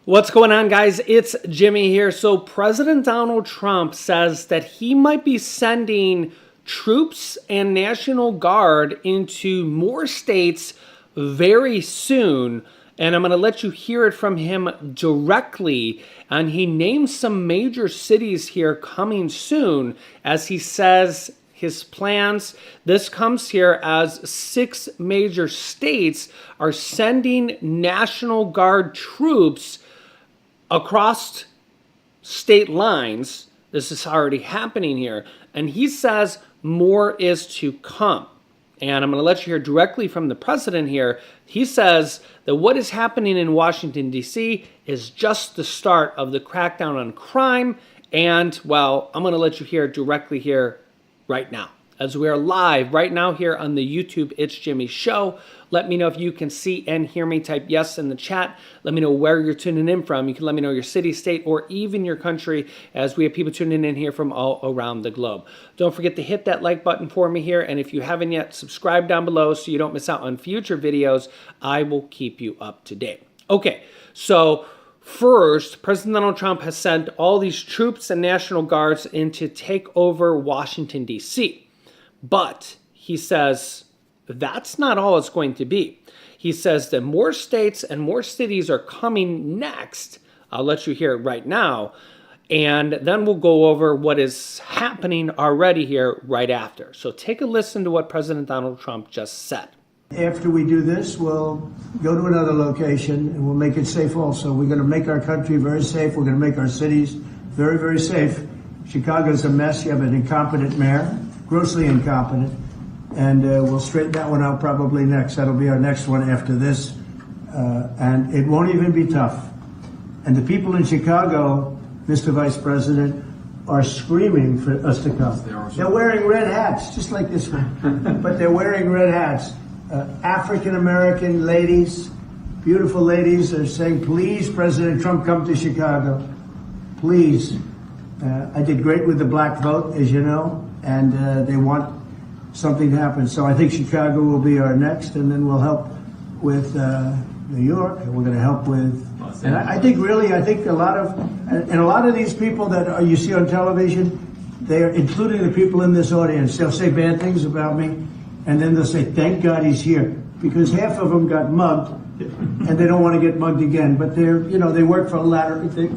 What's going on, guys? It's Jimmy here. So President Donald Trump says that he might be sending troops and National Guard into more states very soon. And I'm going to let you hear it from him directly. And he names some major cities here coming soon as he says his plans. This comes here as 6 major states are sending National Guard troops across state lines. This is already happening here. And he says more is to come. And I'm going to let you hear directly from the president here. He says that what is happening in Washington, D.C. is just the start of the crackdown on crime. And, well, I'm going to let you hear directly here right now, as we are live right now here on the YouTube It's Jimmy Show. Let me know if you can see and hear me. Type yes in the chat. Let me know where you're tuning in from. You can let me know your city, state, or even your country, as we have people tuning in here from all around the globe. Don't forget to hit that like button for me here. And if you haven't yet, subscribe down below so you don't miss out on future videos. I will keep you up to date. Okay, so first, President Donald Trump has sent all these troops and National Guards in to take over Washington, D.C. But he says that's not all it's going to be. He says that more states and more cities are coming next. I'll let you hear it right now. And then we'll go over what is happening already here right after. So take a listen to what President Donald Trump just said. After we do this, we'll go to another location and we'll make it safe also. We're going to make our country very safe. We're going to make our cities very, very safe. Chicago's a mess. You have an incompetent mayor, grossly incompetent. And we'll straighten that one out probably next. That'll be our next one after this. And it won't even be tough. And the people in Chicago, Mr. Vice President, are screaming for us to come. They're wearing red hats, just like this one. But they're wearing red hats. African-American ladies, beautiful ladies, are saying, please, President Trump, come to Chicago. Please. I did great with the black vote, as you know, and they want something to happen. So I think Chicago will be our next, and then we'll help with New York, and we're going to help with, and I think a lot of these people that you see on television, they're including the people in this audience. They'll say bad things about me, and then they'll say, thank God he's here, because half of them got mugged, and they don't want to get mugged again. But they work for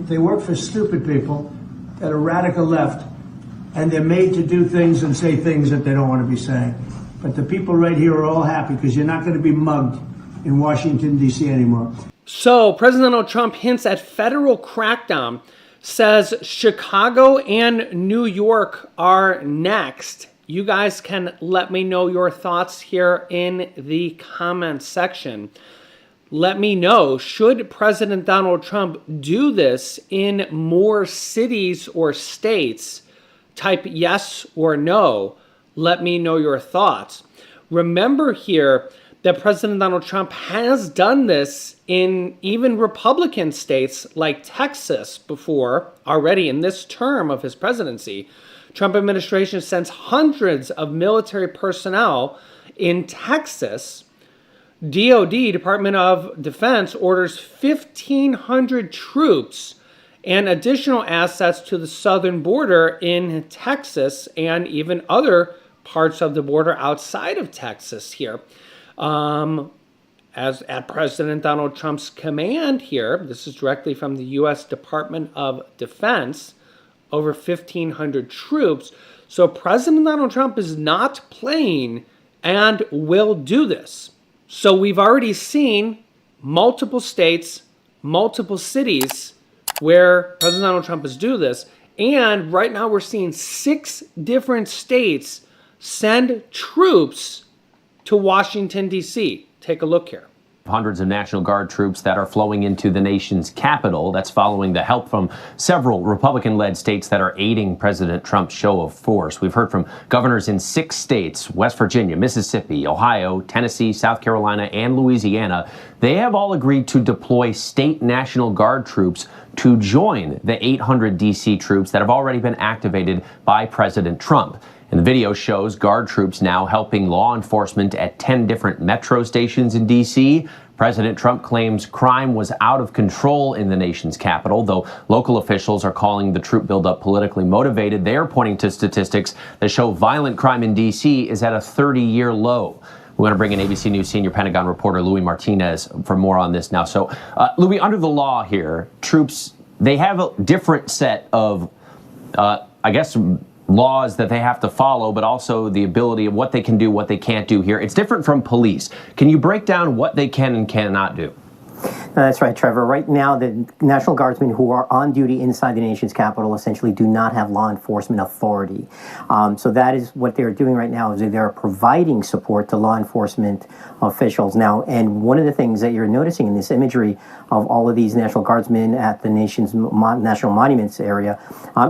they work for stupid people that are radical left, and they're made to do things and say things that they don't want to be saying. But the people right here are all happy because you're not going to be mugged in Washington, D.C. anymore. So President Donald Trump hints at federal crackdown, says Chicago and New York are next. You guys can let me know your thoughts here in the comments section. Let me know, should President Donald Trump do this in more cities or states? Type yes or no. Let me know your thoughts. Remember here that President Donald Trump has done this in even Republican states like Texas before, already in this term of his presidency. Trump administration sends hundreds of military personnel in Texas. DOD, Department of Defense, orders 1,500 troops and additional assets to the southern border in Texas and even other parts of the border outside of Texas here. As at President Donald Trump's command here, this is directly from the U.S. Department of Defense, over 1,500 troops. So President Donald Trump is not playing and will do this. So we've already seen multiple states, multiple cities where President Donald Trump is doing this. And right now we're seeing 6 different states send troops to Washington, D.C. Take a look here. Hundreds of National Guard troops that are flowing into the nation's capital. That's following the help from several Republican-led states that are aiding President Trump's show of force. We've heard from governors in 6 states, West Virginia, Mississippi, Ohio, Tennessee, South Carolina, and Louisiana. They have all agreed to deploy state National Guard troops to join the 800 D.C. troops that have already been activated by President Trump. And the video shows Guard troops now helping law enforcement at 10 different metro stations in D.C. President Trump claims crime was out of control in the nation's capital, though local officials are calling the troop buildup politically motivated. They are pointing to statistics that show violent crime in D.C. is at a 30-year low. We want to bring in ABC News senior Pentagon reporter Louis Martinez for more on this now. So, Louis, under the law here, troops, they have a different set of, laws that they have to follow, but also the ability of what they can do, what they can't do here. It's different from police. Can you break down what they can and cannot do? That's right, Trevor. Right now, the National Guardsmen who are on duty inside the nation's capital essentially do not have law enforcement authority. So that is what they're doing right now, is they're providing support to law enforcement officials. Now, and one of the things that you're noticing in this imagery of all of these National Guardsmen at the nation's national monuments area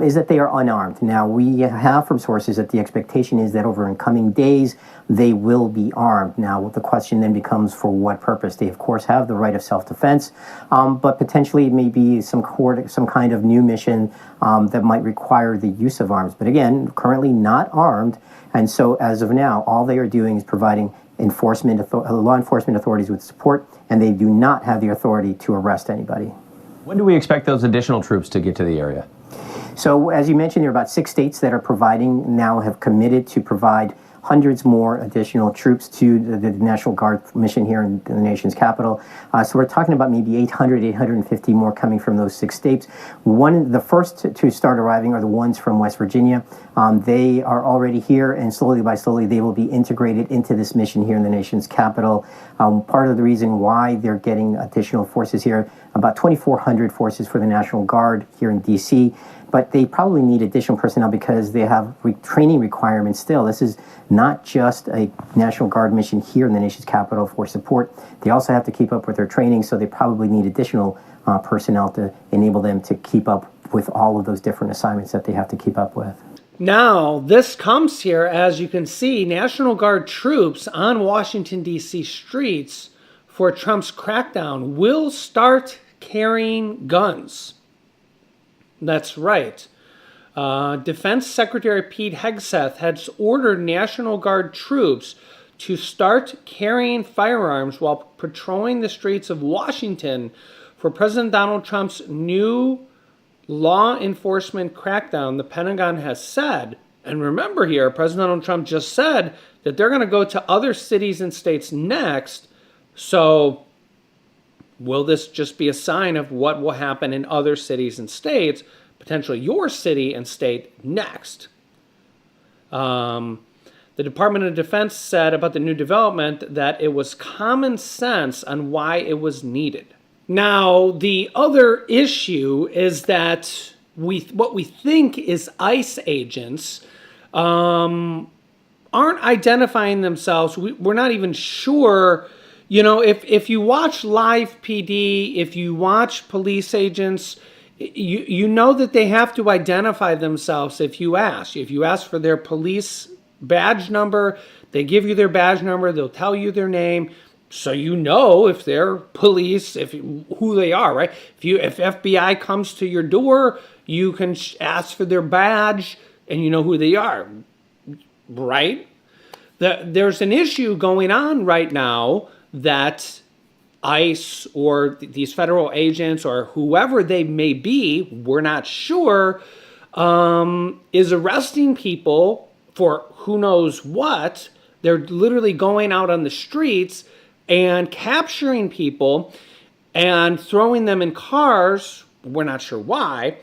is that they are unarmed. Now, we have from sources that the expectation is that over in coming days, they will be armed. Now, the question then becomes for what purpose? They, of course, have the right of self-defense, but potentially it may be some kind of new mission that might require the use of arms. But again, currently not armed, and so as of now, all they are doing is providing law enforcement authorities with support, and they do not have the authority to arrest anybody. When do we expect those additional troops to get to the area? So, as you mentioned, there are about 6 states that are providing, now have committed to provide hundreds more additional troops to the National Guard mission here in the nation's capital. So we're talking about maybe 800, 850 more coming from those 6 states. The first to start arriving are the ones from West Virginia. They are already here, and slowly by slowly they will be integrated into this mission here in the nation's capital. Part of the reason why they're getting additional forces here, about 2,400 forces for the National Guard here in D.C., but they probably need additional personnel because they have training requirements still. This is not just a National Guard mission here in the nation's capital for support. They also have to keep up with their training, so they probably need additional personnel to enable them to keep up with all of those different assignments that they have to keep up with. Now, this comes here, as you can see, National Guard troops on Washington, D.C. streets for Trump's crackdown will start carrying guns. That's right. Defense Secretary Pete Hegseth has ordered National Guard troops to start carrying firearms while patrolling the streets of Washington for President Donald Trump's new law enforcement crackdown. The Pentagon has said, and remember here, President Donald Trump just said that they're going to go to other cities and states next. So will this just be a sign of what will happen in other cities and states, potentially your city and state next? The Department of Defense said about the new development that it was common sense on why it was needed. Now, the other issue is that what we think is ICE agents aren't identifying themselves. We're not even sure. You know, if you watch live PD, if you watch police agents, you know that they have to identify themselves if you ask. If you ask for their police badge number, they give you their badge number, they'll tell you their name, so you know if they're police, who they are, right? If FBI comes to your door, you can ask for their badge and you know who they are, right? There's an issue going on right now that ICE or these federal agents or whoever they may be, we're not sure, is arresting people for who knows what. They're literally going out on the streets and capturing people and throwing them in cars. We're not sure why,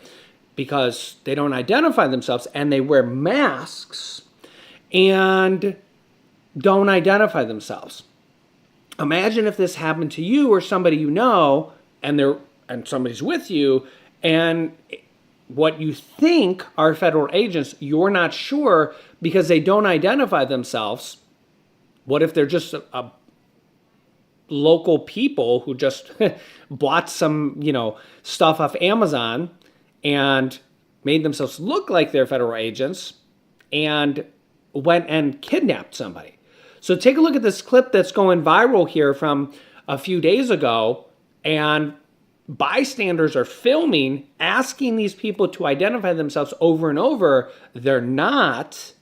because they don't identify themselves and they wear masks and don't identify themselves. Imagine if this happened to you or somebody you know, and somebody's with you, and what you think are federal agents, you're not sure because they don't identify themselves. What if they're just a local people who just bought some, stuff off Amazon and made themselves look like they're federal agents and went and kidnapped somebody? So take a look at this clip that's going viral here from a few days ago, and bystanders are filming, asking these people to identify themselves over and over. They're not.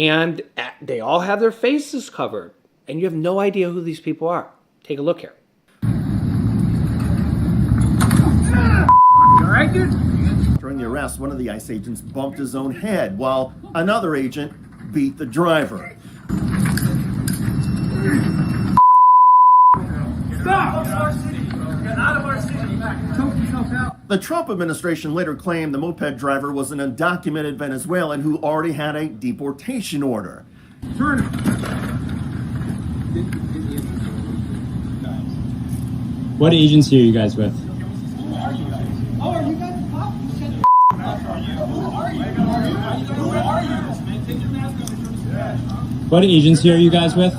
and they all have their faces covered, and you have no idea who these people are. Take a look here. During the arrest, one of the ICE agents bumped his own head while another agent beat the driver. The Trump administration later claimed the moped driver was an undocumented Venezuelan who already had a deportation order. What agency are you guys with? What agency are you guys with?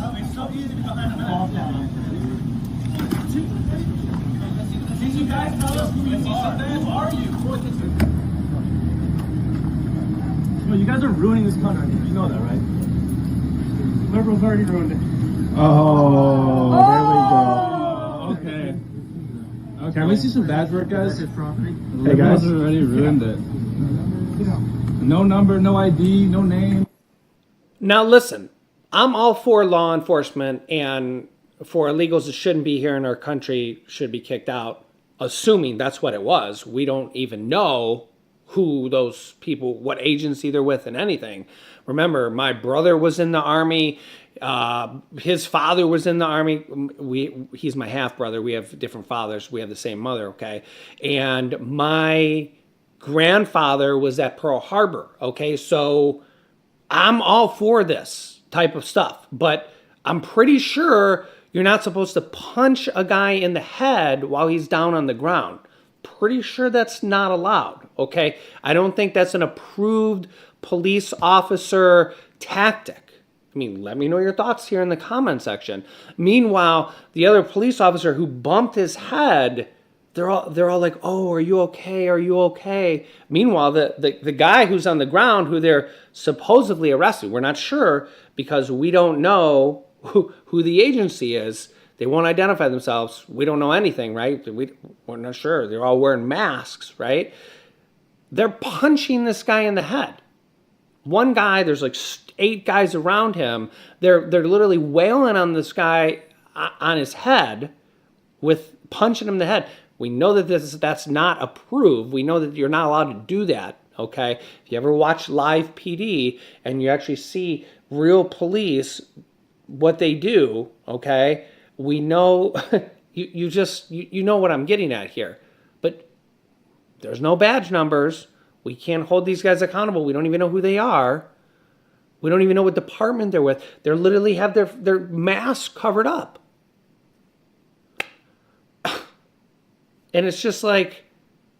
Well, you guys are ruining this country. You know that, right? Liberals already ruined it. Oh, there we go. Okay. Can we see some badge work, guys? Hey, Liberals already ruined it. No number, no ID, no name. Now listen, I'm all for law enforcement and for illegals that shouldn't be here in our country should be kicked out, assuming that's what it was. We don't even know who those people, what agency they're with and anything. Remember, my brother was in the Army. His father was in the Army. He's my half brother. We have different fathers. We have the same mother, okay? And my grandfather was at Pearl Harbor, okay? So I'm all for this type of stuff, but I'm pretty sure you're not supposed to punch a guy in the head while he's down on the ground. Pretty sure that's not allowed, okay? I don't think that's an approved police officer tactic. I mean, let me know your thoughts here in the comment section. Meanwhile, the other police officer who bumped his head, they're all like, "Oh, are you okay? Are you okay?" Meanwhile, the guy who's on the ground, who they're supposedly arrested, we're not sure because we don't know who the agency is. They won't identify themselves. We don't know anything, right? We're not sure. They're all wearing masks, right? They're punching this guy in the head. One guy, there's like 8 guys around him. They're literally wailing on this guy on his head with punching him in the head. We know that that's not approved. We know that you're not allowed to do that, okay? If you ever watch live PD and you actually see real police, what they do, okay? We know, you know what I'm getting at here. But there's no badge numbers. We can't hold these guys accountable. We don't even know who they are. We don't even know what department they're with. They literally have their masks covered up. And it's just like,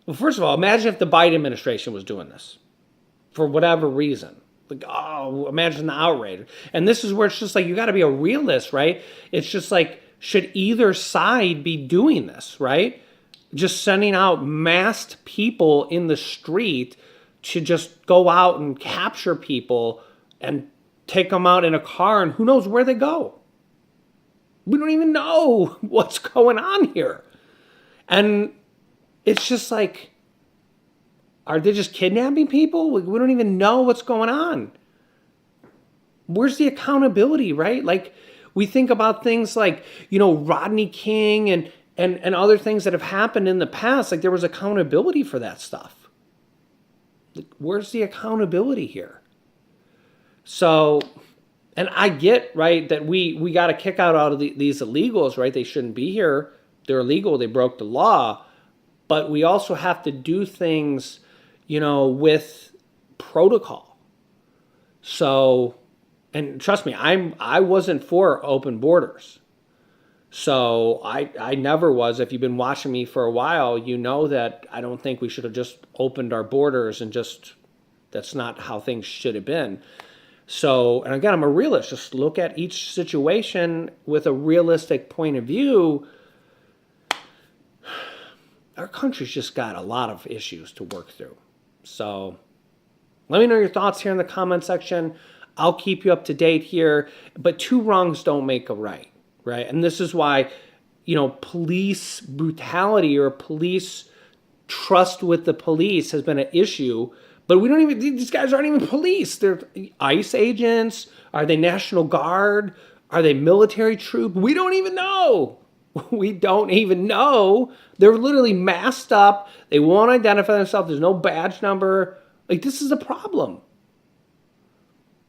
well, first of all, imagine if the Biden administration was doing this for whatever reason. Like, oh, imagine the outrage. And this is where it's just like, you got to be a realist, right? It's just like, should either side be doing this, right? Just sending out masked people in the street to just go out and capture people and take them out in a car, and who knows where they go. We don't even know what's going on here. And it's just like, are they just kidnapping people? We don't even know what's going on. Where's the accountability, right? Like, we think about things like, Rodney King and other things that have happened in the past. Like, there was accountability for that stuff. Like, where's the accountability here? So, and I get, right, that we got a kick out of these illegals, right? They shouldn't be here. They're illegal. They broke the law. But we also have to do things, with protocol. So, and trust me, I wasn't for open borders. So I never was. If you've been watching me for a while, you know that I don't think we should have just opened our borders and that's not how things should have been. So, and again, I'm a realist. Just look at each situation with a realistic point of view. Our country's just got a lot of issues to work through. So let me know your thoughts here in the comment section. I'll keep you up to date here. But 2 wrongs don't make a right, right? And this is why, police brutality or police trust with the police has been an issue. But we don't even, these guys aren't even police. They're ICE agents. Are they National Guard? Are they military troop? We don't even know. We don't even know. They're literally masked up. They won't identify themselves. There's no badge number. Like, this is a problem.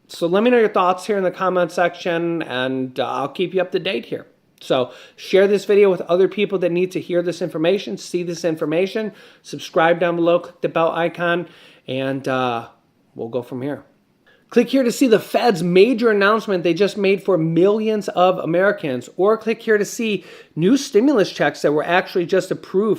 So let me know your thoughts here in the comment section, and I'll keep you up to date here. So share this video with other people that need to hear this information, see this information. Subscribe down below, click the bell icon, and we'll go from here. Click here to see the Fed's major announcement they just made for millions of Americans, or click here to see new stimulus checks that were actually just approved